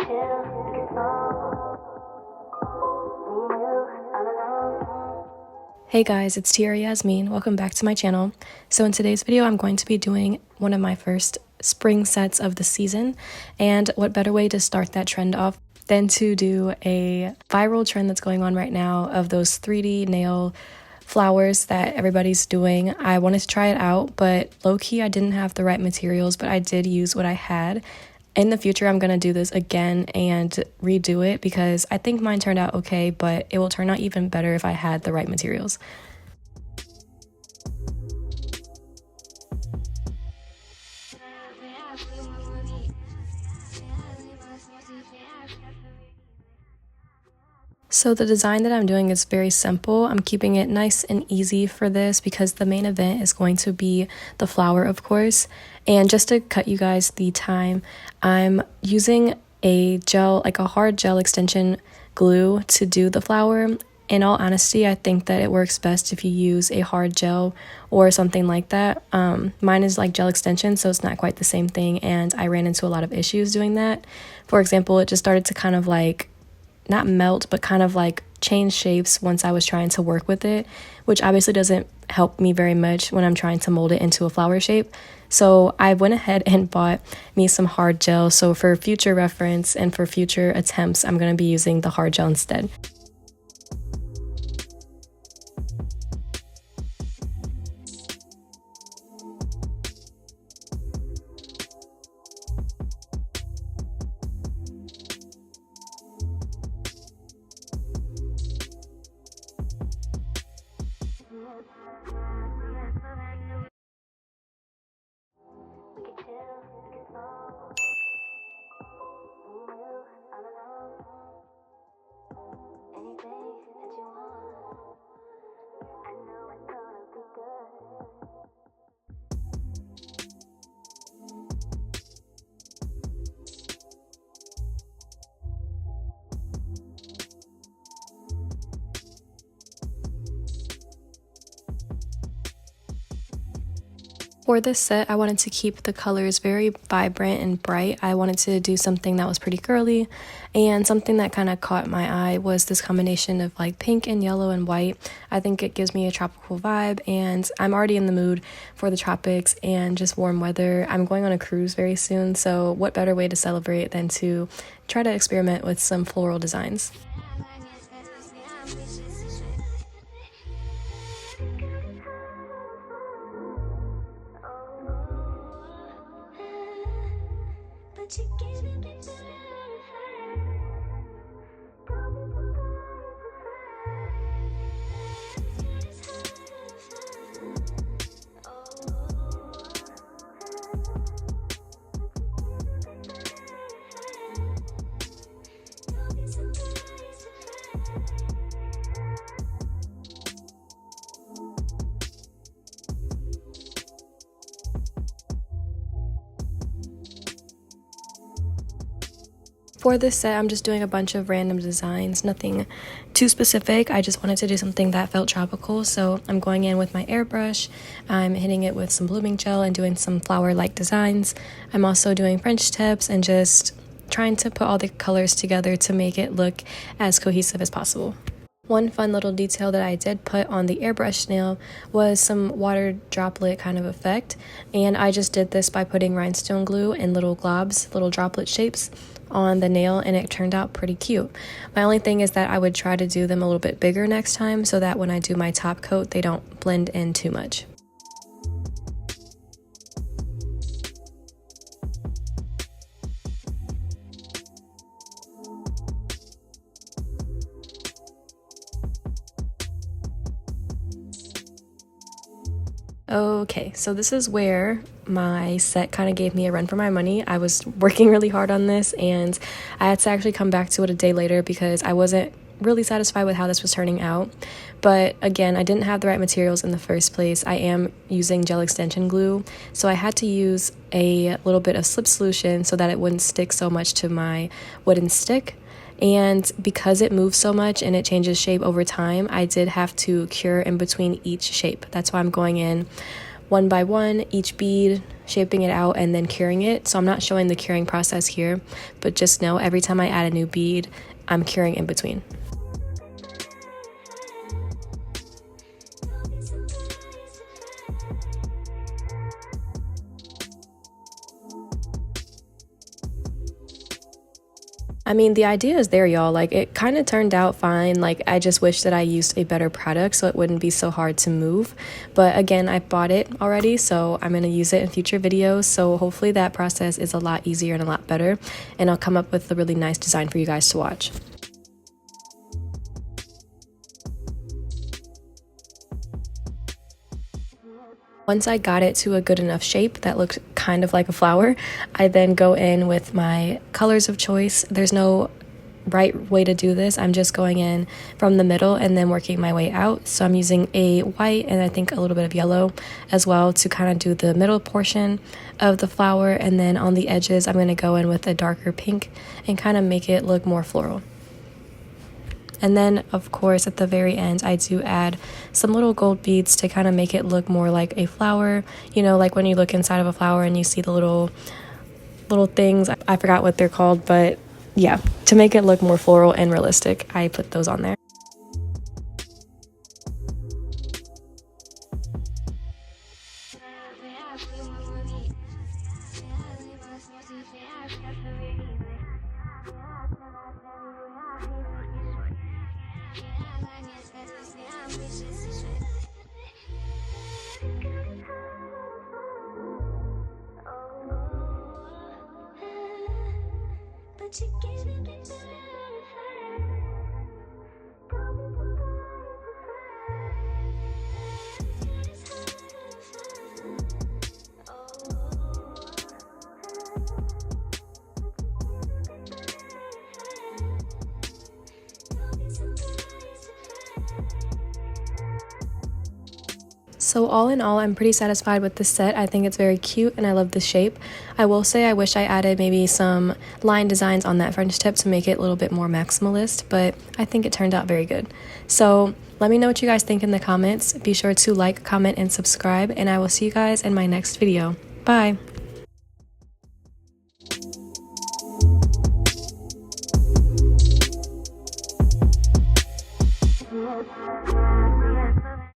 Hey guys, it's Tiara Yasmin. Welcome back to my channel. So in today's video, I'm going to be doing one of my first spring sets of the season. And what better way to start that trend off than to do a viral trend that's going on right now of those 3D nail flowers that everybody's doing. I wanted to try it out, but low-key I didn't have the right materials, but I did use what I had. In the future, I'm going to do this again and redo it because I think mine turned out okay, but it will turn out even better if I had the right materials. So the design that I'm doing is very simple. I'm keeping it nice and easy for this because the main event is going to be the flower, of course. And just to cut you guys the time, I'm using a gel, like a hard gel extension glue to do the flower. In all honesty, I think that it works best if you use a hard gel or something like that. Mine is like gel extension, so it's not quite the same thing, and I ran into a lot of issues doing that. For example, it just started to kind of like not melt, but kind of like change shapes once I was trying to work with it, which obviously doesn't help me very much when I'm trying to mold it into a flower shape. So I went ahead and bought me some hard gel. So for future reference and for future attempts, I'm going to be using the hard gel instead. For this set, I wanted to keep the colors very vibrant and bright. I wanted to do something that was pretty girly, and something that kind of caught my eye was this combination of like pink and yellow and white. I think it gives me a tropical vibe, and I'm already in the mood for the tropics and just warm weather. I'm going on a cruise very soon, so what better way to celebrate than to try to experiment with some floral designs. For this set, I'm just doing a bunch of random designs, nothing too specific. I just wanted to do something that felt tropical, so I'm going in with my airbrush. I'm hitting it with some blooming gel and doing some flower-like designs. I'm also doing French tips and just trying to put all the colors together to make it look as cohesive as possible. One fun little detail that I did put on the airbrush nail was some water droplet kind of effect, and I just did this by putting rhinestone glue in little globs, little droplet shapes on the nail, and it turned out pretty cute. My only thing is that I would try to do them a little bit bigger next time so that when I do my top coat, they don't blend in too much. Okay, so this is where my set kind of gave me a run for my money. I was working really hard on this, and I had to actually come back to it a day later because I wasn't really satisfied with how this was turning out. But again, I didn't have the right materials in the first place. I am using gel extension glue, so I had to use a little bit of slip solution so that it wouldn't stick so much to my wooden stick. And because it moves so much and it changes shape over time, I did have to cure in between each shape. That's why I'm going in one by one, each bead, shaping it out, and then curing it. So I'm not showing the curing process here, but just know every time I add a new bead, I'm curing in between. I mean, the idea is there, y'all. Like, it kind of turned out fine. Like, I just wish that I used a better product so it wouldn't be so hard to move. But again, I bought it already, so I'm going to use it in future videos. So hopefully that process is a lot easier and a lot better. And I'll come up with a really nice design for you guys to watch. Once I got it to a good enough shape that looked kind of like a flower, I then go in with my colors of choice. There's no right way to do this. I'm just going in from the middle and then working my way out. So I'm using a white and I think a little bit of yellow as well to kind of do the middle portion of the flower. And then on the edges, I'm going to go in with a darker pink and kind of make it look more floral. And then, of course, at the very end, I do add some little gold beads to kind of make it look more like a flower. You know, like when you look inside of a flower and you see the little things. I forgot what they're called, but yeah, to make it look more floral and realistic, I put those on there. So all in all, I'm pretty satisfied with this set. I think it's very cute and I love the shape. I will say I wish I added maybe some line designs on that French tip to make it a little bit more maximalist, but I think it turned out very good. So let me know what you guys think in the comments. Be sure to like, comment, and subscribe, and I will see you guys in my next video. Bye! Yeah.